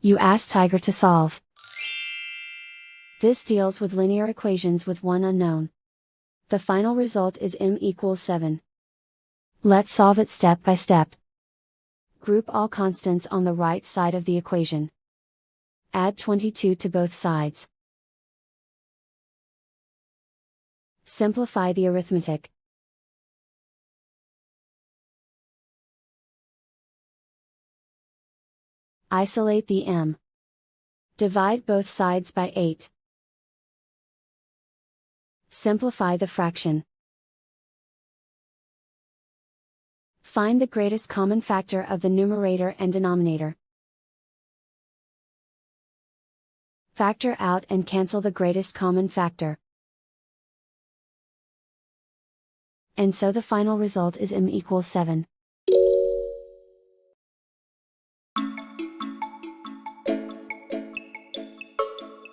You ask Tiger to solve. This deals with linear equations with one unknown. The final result is m equals 7. Let's solve it step by step. Group all constants on the right side of the equation. Add 22 to both sides. Simplify the arithmetic. Isolate the m. Divide both sides by 8. Simplify the fraction. Find the greatest common factor of the numerator and denominator. Factor out and cancel the greatest common factor. And so the final result is m equals 7.